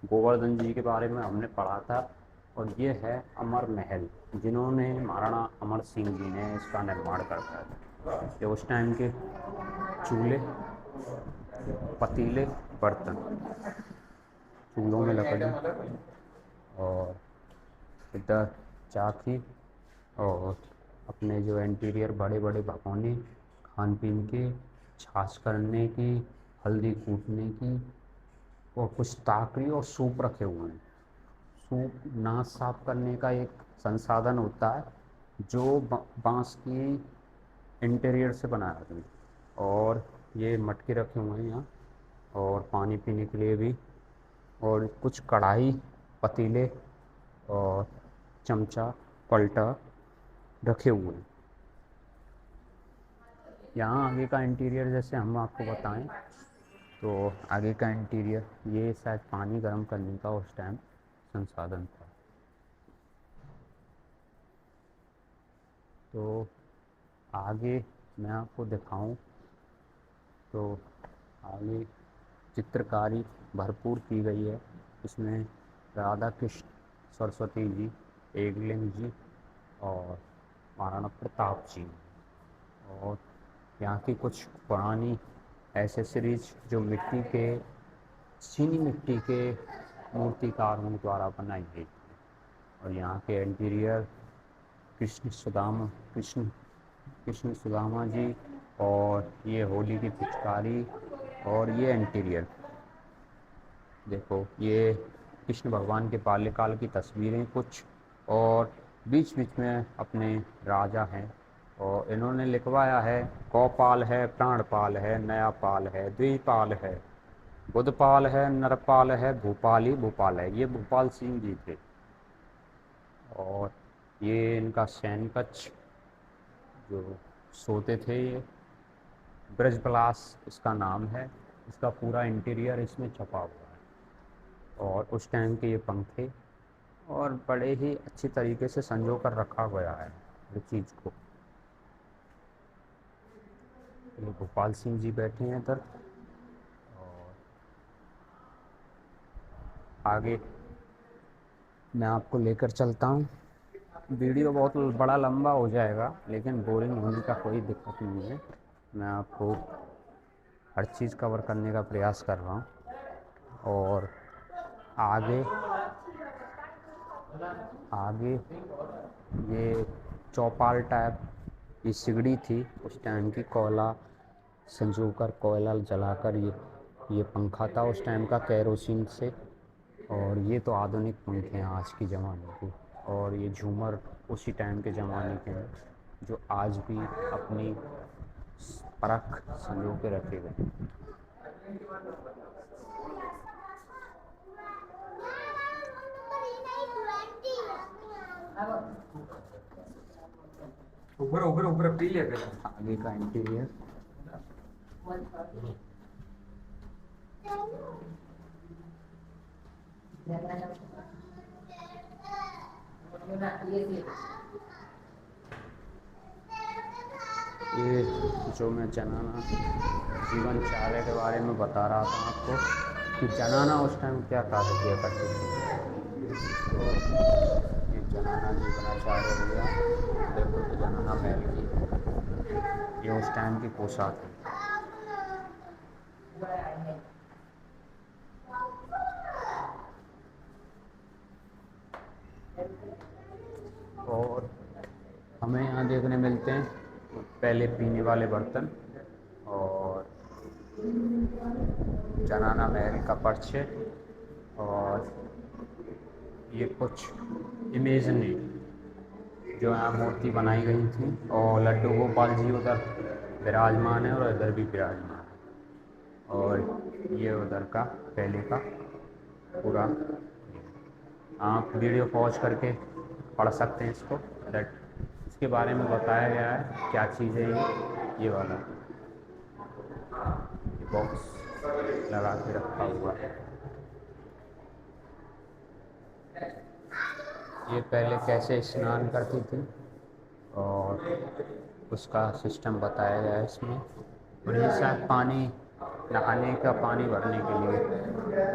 गोवर्धन जी के बारे में हमने पढ़ा था। और ये है अमर महल, जिन्होंने महाराणा अमर सिंह जी ने इसका निर्माण करवाया था। ये उस टाइम के चूल्हे, पतीले, बर्तन, चूल्हों में लकड़ी, और इधर चाकी, और अपने जो इंटीरियर बड़े बड़े भगोने, खान पीन के, छाछ करने की, हल्दी कूटने की, और कुछ ताकरी और सूप रखे हुए हैं। सूप नाक साफ करने का एक संसाधन होता है जो बांस की इंटीरियर से बनाया जाता है। और ये मटके रखे हुए हैं यहाँ, और पानी पीने के लिए भी, और कुछ कढ़ाई, पतीले और चमचा, पलटा रखे हुए हैं। यहाँ आगे का इंटीरियर जैसे हम आपको बताएं तो आगे का इंटीरियर ये शायद पानी गर्म करने का उस टाइम संसाधन था। तो आगे मैं आपको दिखाऊं तो आगे चित्रकारी भरपूर की गई है। इसमें राधा कृष्ण, सरस्वती जी, एकलिंग जी और महाराणा प्रताप जी, और यहाँ की कुछ पुरानी एसेसरीज जो मिट्टी के, चीनी मिट्टी के मूर्तिकारों द्वारा बनाई गई। और यहाँ के इंटीरियर कृष्ण सुदामा जी, और ये होली की पिचकारी, और ये इंटीरियर देखो, ये कृष्ण भगवान के बाल्यकाल की तस्वीरें कुछ, और बीच बीच में अपने राजा हैं। और इन्होंने लिखवाया है गौपाल है, प्राणपाल है, नयापाल है, द्विपाल है, बुधपाल है, नरपाल है, भूपाली भूपाल है। ये भूपाल सिंह जी थे। और ये इनका सैन्य कक्ष जो सोते थे, ये ब्रजपलास इसका नाम है। इसका पूरा इंटीरियर इसमें छपा हुआ है। और उस टाइम के ये पंखे, और बड़े ही अच्छी तरीके से संजो कर रखा गया है हर चीज़ को। ये भोपाल सिंह जी बैठे हैं इधर। और आगे मैं आपको लेकर चलता हूँ। वीडियो बहुत बड़ा लंबा हो जाएगा, लेकिन बोरिंग होने का कोई दिक्कत नहीं है। मैं आपको हर चीज़ कवर करने का प्रयास कर रहा हूँ। और आगे आगे ये चौपाल टाइप, ये सिगड़ी थी उस टाइम की, कोयला संजोकर, कोयला जलाकर ये पंखा था उस टाइम का केरोसिन से, और ये तो आधुनिक पंखे हैं आज के ज़माने के। और ये झूमर उसी टाइम के ज़माने के हैं जो आज भी अपनी परख संजो के रखे गए हैं। ऊपर ऊपर ऊपर पी ले पहले। आगे का इंटीरियर ये जो मैं जनाना जीवन चार्य के बारे में बता रहा था आपको कि जनाना उस टाइम क्या कार्य किया करती थी। तो ये जनाना जीवनाचार्य हो गया, देखो तो जनाना महल की ये उस टाइम की पोशाक है। और हमें यहाँ देखने मिलते हैं पहले पीने वाले बर्तन और जनाना महल का परिचय, और ये कुछ इमेजरी जो यहाँ मूर्ति बनाई गई थी, और लड्डू गोपाल जी उधर विराजमान है और इधर भी विराजमान है, और ये उधर का पहले का पूरा। आप वीडियो पॉज करके पढ़ सकते हैं इसको, दैट इसके बारे में बताया गया है क्या चीज़ है ये वाला बॉक्स लगा के रखा हुआ है। ये पहले कैसे स्नान करती थी और उसका सिस्टम बताया गया है इसमें, और ये शायद पानी नहाने का पानी भरने के लिए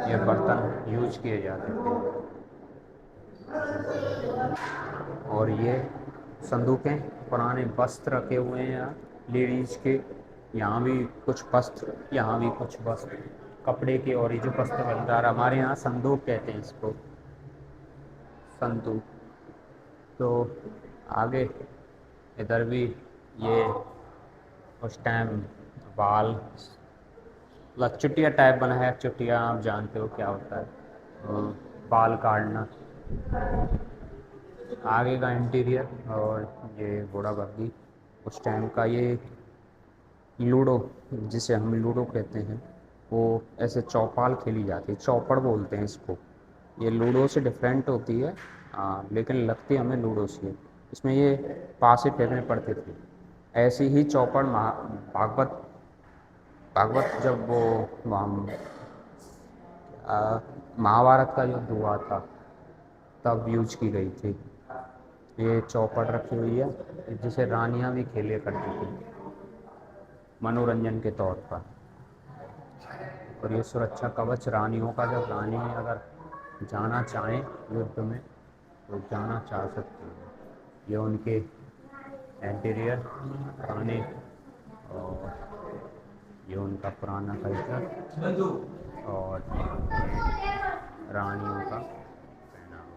ये बर्तन यूज किए जाते थे। और ये संदूकें, पुराने वस्त्र रखे हुए हैं यहाँ लेडीज़ के, यहाँ भी कुछ वस्त्र, यहाँ भी कुछ वस्त्र कपड़े के, और ये जो वस्त्र भंडार हमारे यहाँ संदूक कहते हैं इसको, संदूक। तो आगे इधर भी ये उस टाइम बाल चुटिया टाइप बना है, चुटिया आप जानते हो क्या होता है, बाल काटना। आगे का इंटीरियर, और ये घोड़ा बग्गी उस टाइम का। ये लूडो, जिसे हम लूडो कहते हैं, वो ऐसे चौपाल खेली जाती है, चौपड़ बोलते हैं इसको। ये लूडो से डिफरेंट होती है, लेकिन लगती हमें लूडो से। इसमें ये पासे फेंकने पड़ते थे। ऐसी ही चौपड़ भागवत जब वो महाभारत का युद्ध हुआ था तब यूज की गई थी। ये चौपड़ रखी हुई है जिसे रानियां भी खेले करती थी मनोरंजन के तौर पर। और ये सुरक्षा कवच रानियों का, जब रानी अगर जाना चाहें युद्ध में तो जाना चाह सकती हैं। ये उनके इंटीरियर खाने, और ये उनका पुराना कल्चर, और रानियों का पहनावा।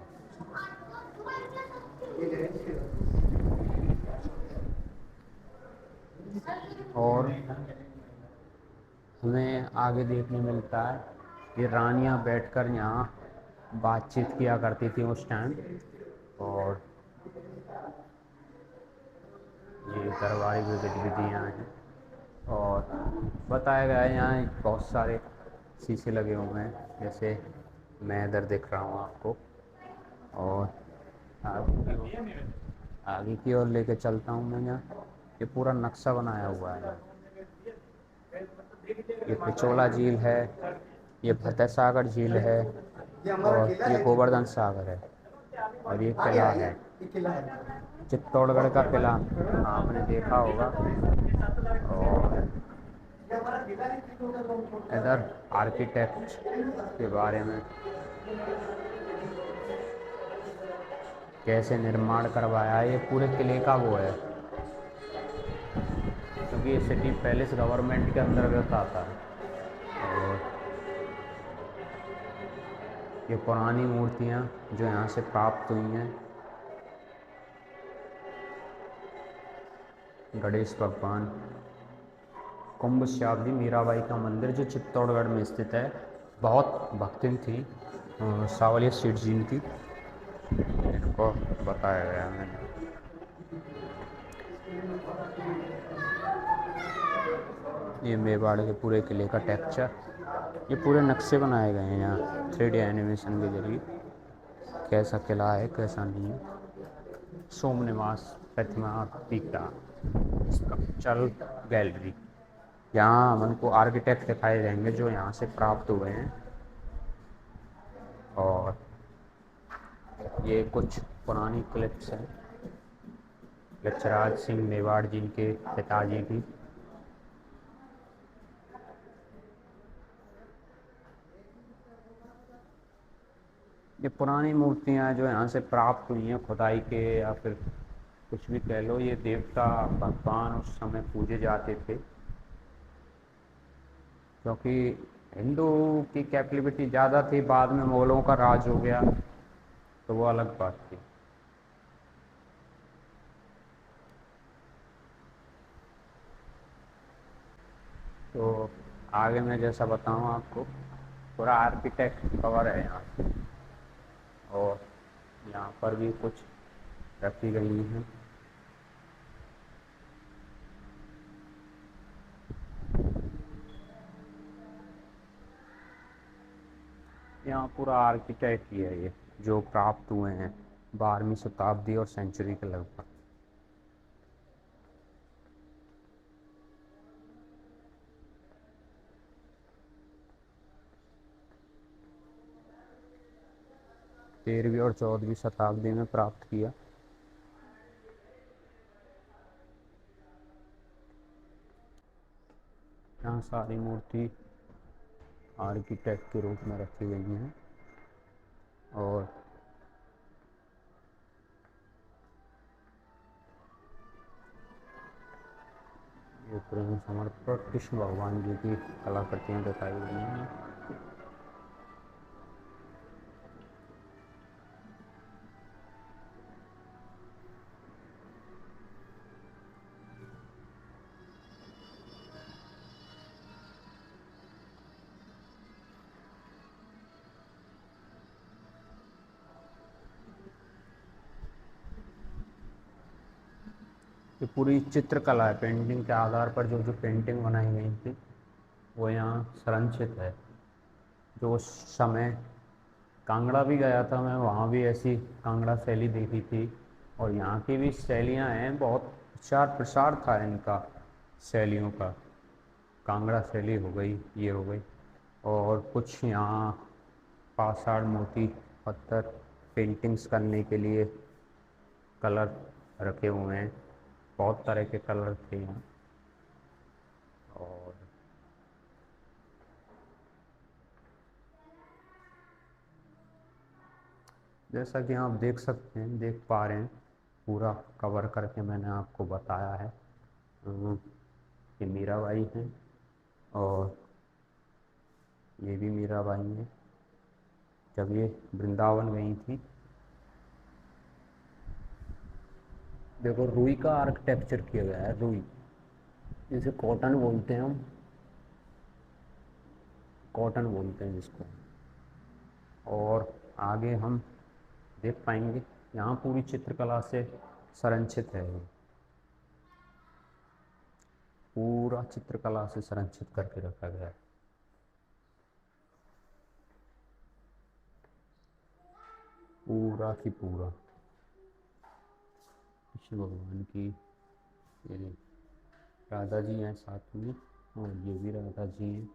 और हमें आगे देखने मिलता है कि रानियां बैठकर यहाँ बातचीत किया करती थी उस टाइम। और ये दरबारी गतिविधियाँ हैं, और बताया गया है यहाँ बहुत सारे शीशे लगे हुए हैं, जैसे मैं इधर दिख रहा हूँ आपको। और आगे की ओर लेके चलता हूँ मैं। यहाँ ये पूरा नक्शा बनाया हुआ है। ये पिचोला झील है, ये फतेह सागर झील है, और ये गोवर्धन सागर है, और ये किला है चित्तौड़गढ़ का किला, आपने देखा होगा। और इधर आर्किटेक्ट के बारे में, कैसे निर्माण करवाया है, ये पूरे किले का वो है, क्योंकि ये सिटी पैलेस गवर्नमेंट के अंतर्गत आता है। और ये पुरानी मूर्तियाँ जो यहाँ से प्राप्त हुई हैं, गणेश भगवान, कुंभ श्यावली मीराबाई का मंदिर जो चित्तौड़गढ़ में स्थित है, बहुत भक्तिन थी सावलिया सेठ जी की, इनको बताया गया है मैंने। ये मेवाड़ के पूरे किले का टेक्चर, ये पूरे नक्शे बनाए गए हैं यहाँ 3D एनिमेशन के जरिए, कैसा किला है कैसा नहीं है। सोमनिवास प्रतिमा पीटा स्कल्पचरल गैलरी, यहाँ हम उनको आर्किटेक्ट दिखाए जाएंगे जो यहाँ से प्राप्त हुए हैं। और ये कुछ पुरानी क्लिप्स हैं लक्षराज सिंह मेवाड़ जी के पिताजी की। ये पुरानी मूर्तियाँ जो यहाँ से प्राप्त हुई हैं खुदाई के, या फिर कुछ भी कह लो, ये देवता भगवान उस समय पूजे जाते थे, क्योंकि हिंदू की कैपेबिलिटी ज़्यादा थी। बाद में मुगलों का राज हो गया तो वो अलग बात थी। तो आगे मैं जैसा बताऊँ आपको, पूरा आर्किटेक्ट कवर है यहाँ पे, और यहाँ पर भी कुछ रखी गई हैं। यहाँ पूरा आर्किटेक्ट ही है ये, जो प्राप्त हुए हैं 12वीं शताब्दी और सेंचुरी के लगभग। तेरहवीं और 14वीं शताब्दी में प्राप्त किया। यहाँ सारी मूर्ति आर्किटेक्ट के रूप में रखी गई हैं। और ये प्रेम समर्पक कृष्ण भगवान जी की कलाकृतियाँ दिखाई गई हैं। ये पूरी चित्रकला है, पेंटिंग के आधार पर जो जो पेंटिंग बनाई गई थी वो यहाँ संरक्षित है। जो उस समय कांगड़ा भी गया था मैं, वहाँ भी ऐसी कांगड़ा शैली देखी थी, और यहाँ की भी शैलियाँ हैं, बहुत प्रचार प्रसार था इनका शैलियों का। कांगड़ा शैली हो गई, ये हो गई, और कुछ यहाँ पाषाण मोती पत्थर पेंटिंग्स करने के लिए कलर रखे हुए हैं, बहुत तरह के कलर थे यहाँ। और जैसा कि आप देख सकते हैं, देख पा रहे हैं, पूरा कवर करके मैंने आपको बताया है। ये मीराबाई हैं, और ये भी मीराबाई हैं। जब ये वृंदावन गई थी, देखो रुई का आर्किटेक्चर किया गया है, रुई जिसे कॉटन बोलते हैं हम, कॉटन बोलते हैं जिसको। और आगे हम देख पाएंगे यहाँ पूरी चित्रकला से संरक्षित है, ये पूरा चित्रकला से संरक्षित करके रखा गया है। पूरा की पूरा कृष्ण भगवान की, ये राधा जी हैं साथ में, और ये भी राधा जी हैं,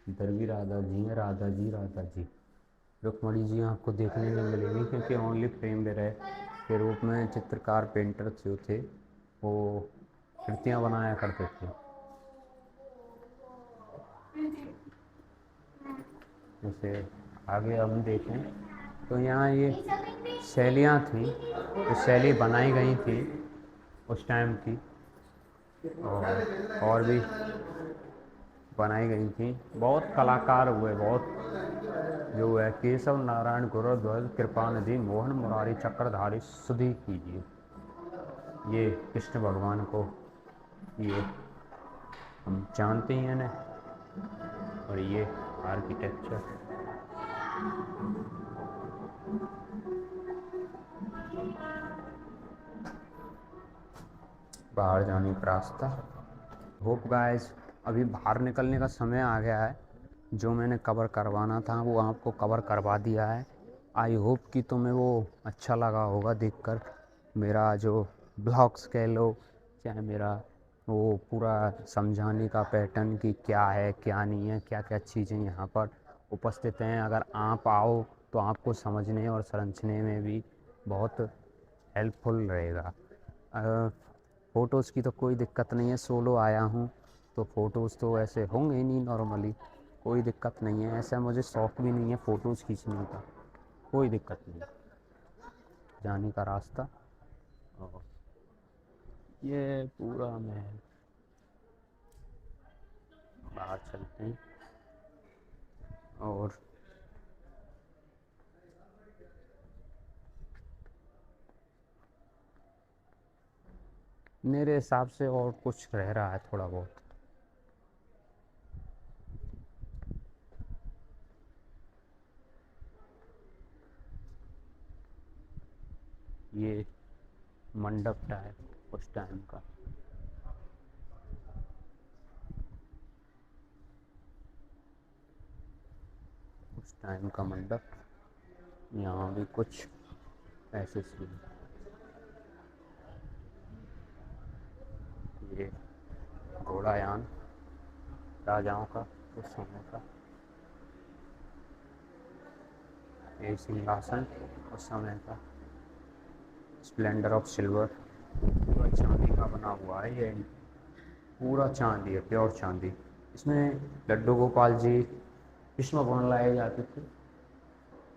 इधर भी राधा जी हैं, राधा जी राधा जी। रुक्मणी जी आपको देखने नहीं मिलेंगी, क्योंकि ओनली फ्रेम बेरर के रूप में चित्रकार पेंटर जो थे वो कृतियाँ बनाया करते थे। जैसे आगे हम देखें तो यहाँ ये शैलियाँ थी, जो शैली बनाई गई थी उस टाइम की, और भी बनाई गई थी। बहुत कलाकार हुए, बहुत जो है केशव नारायण गुरुध्वज कृपा निधि मोहन मुरारी चक्रधारी सुधी कीजिए। ये कृष्ण भगवान को ये हम जानते ही हैं ना। और ये आर्किटेक्चर, बाहर जाने का रास्ता। होप गाइस अभी बाहर निकलने का समय आ गया है। जो मैंने कवर करवाना था वो आपको कवर करवा दिया है। आई होप कि तुम्हें वो अच्छा लगा होगा देखकर। मेरा जो ब्लॉग्स कह लो, चाहे मेरा वो पूरा समझाने का पैटर्न कि क्या है क्या नहीं है, क्या क्या चीज़ें यहाँ पर उपस्थित हैं। अगर आप आओ तो आपको समझने और समझने में भी बहुत हेल्पफुल रहेगा। फ़ोटोज़ की तो कोई दिक्कत नहीं है, सोलो आया हूँ तो फ़ोटोज़ तो ऐसे होंगे ही नहीं नॉर्मली, कोई दिक्कत नहीं है। ऐसा मुझे शौक़ भी नहीं है फ़ोटोज़ खींचने का, कोई दिक्कत नहीं। जाने का रास्ता और ये पूरा महल, बाहर चलते हैं। और मेरे हिसाब से और कुछ रह रहा है थोड़ा बहुत। ये मंडप टाइप उस टाइम का, उस टाइम का मंडप। यहाँ भी कुछ ऐसे सीन, ये घोड़ायान राजाओं का उस समय का, ये सिंहासन उस समय का, स्प्लेंडर ऑफ सिल्वर, पूरा चांदी का बना हुआ है ये, पूरा चांदी है, प्योर चांदी। इसमें लड्डू गोपाल जी, कृष्ण भगवान लाए जाते थे।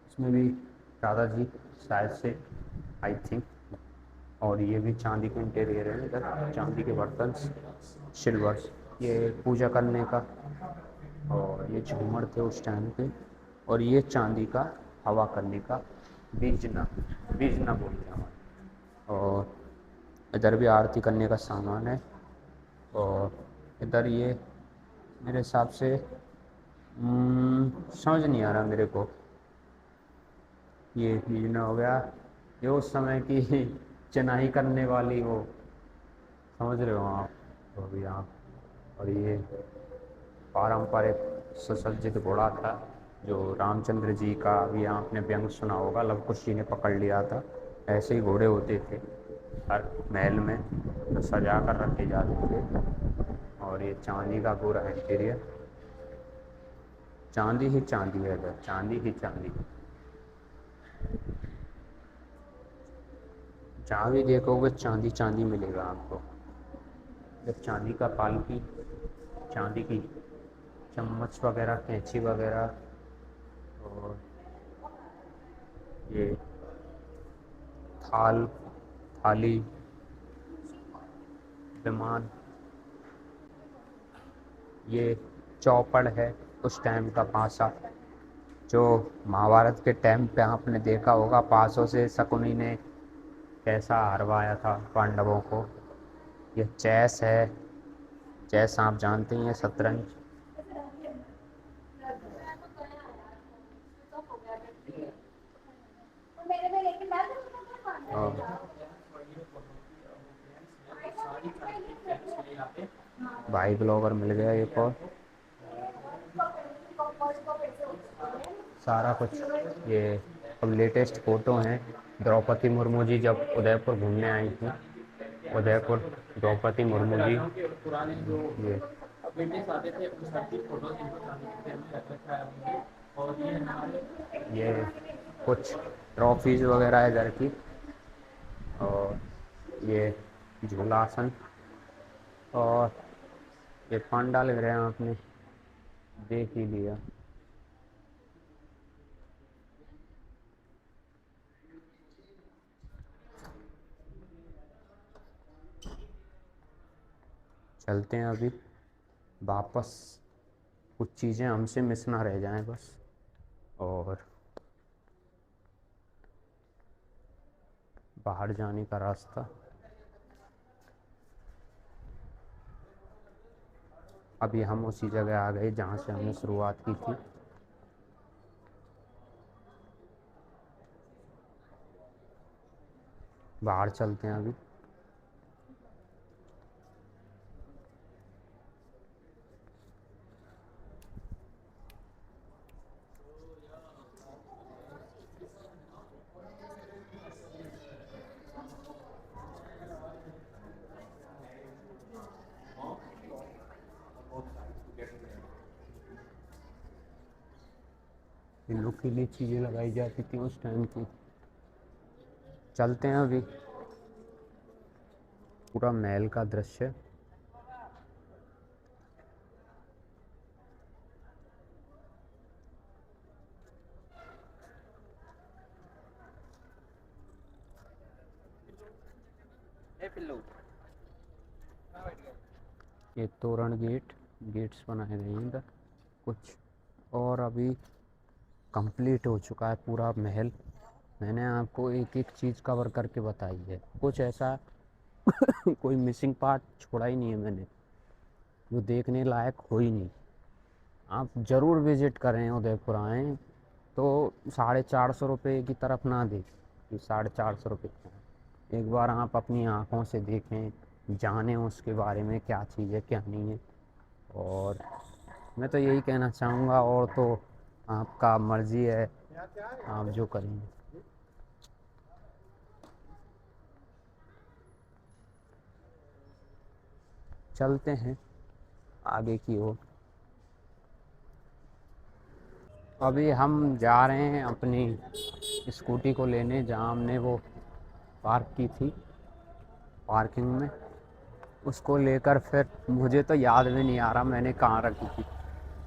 इसमें भी दादाजी शायद से, आई थिंक। और ये भी चांदी के इंटीरियर है, इधर चांदी के बर्तन, सिल्वर्स, ये पूजा करने का। और ये झूमर थे उस टाइम पे। और ये चांदी का हवा करने का बीजना, बीजना बोलते हैं। और इधर भी आरती करने का सामान है। और इधर ये मेरे हिसाब से समझ नहीं आ रहा मेरे को, ये बीजना हो गया, ये उस समय की चनाई करने वाली वो, समझ रहे हो आप, तो भी आप। और ये पारंपरिक सुसज्जित घोड़ा था जो रामचंद्र जी का भी आपने व्यंग सुना होगा, लव कुश जी ने पकड़ लिया था। ऐसे ही घोड़े होते थे हर महल में, तो सजा कर रखे जाते थे। और ये चांदी का पूरा इंटीरियर, चांदी ही चांदी है इधर, चांदी ही चांदी। जहाँ भी देखोगे चांदी चांदी मिलेगा आपको। जब चांदी का पालकी, चांदी की चम्मच वगैरह, कैंची वगैरह, और ये थाल, थाली, विमान, ये चौपड़ है उस टाइम का पासा, जो महाभारत के टाइम पे आपने देखा होगा, पासों से शकुनी ने कैसा हरवाया था पांडवों को। ये चेस है, चेस आप जानते ही हैं, शतरंज। और भाई ब्लॉगर मिल गया एक और, सारा कुछ। ये अब लेटेस्ट फ़ोटो हैं, द्रौपदी मुर्मू जी जब उदयपुर घूमने आई थी, उदयपुर द्रौपदी मुर्मू जी, पुराने जो ये ब्रिटिश आते थे उन सबकी फोटोज इनको चांदी के फ्रेम में रख रखा है हमने। और ये हमारे ये कुछ ट्रॉफीज़ वगैरह है इधर की। और ये झूलासन, और ये पांडाल गृह आपने देख ही लिया। चलते हैं अभी वापस, कुछ चीज़ें हमसे मिस ना रह जाएं बस। और बाहर जाने का रास्ता, अभी हम उसी जगह आ गए जहाँ से हमने शुरुआत की थी। बाहर चलते हैं अभी। इन लोग के लिए चीज़ें लगाई जाती थी उस टाइम की। चलते हैं अभी। पूरा महल का दृश्य। ये तोरण गेट्स बनाए गए हैं इधर कुछ। और अभी कंप्लीट हो चुका है पूरा महल। मैंने आपको एक एक चीज़ कवर करके बताई है, कुछ ऐसा कोई मिसिंग पार्ट छोड़ा ही नहीं है मैंने, जो देखने लायक हो ही नहीं। आप ज़रूर विज़िट करें, उदयपुर आएँ तो 450 की तरफ ना देखें। 450 एक बार आप अपनी आँखों से देखें, जानें उसके बारे में क्या चीज़ है क्या नहीं है। और मैं तो यही कहना चाहूँगा, और तो आपका मर्ज़ी है, आप जो करेंगे। चलते हैं आगे की ओर। अभी हम जा रहे हैं अपनी स्कूटी को लेने, जहाँ हमने वो पार्क की थी पार्किंग में। उसको लेकर फिर मुझे तो याद भी नहीं आ रहा मैंने कहाँ रखी थी।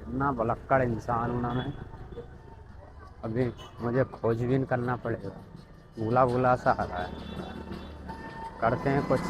इतना भुलक्कड़ इंसान हूँ ना मैं, अभी मुझे खोजबीन करना पड़ेगा। भूला भूला सा आ रहा है। करते हैं कुछ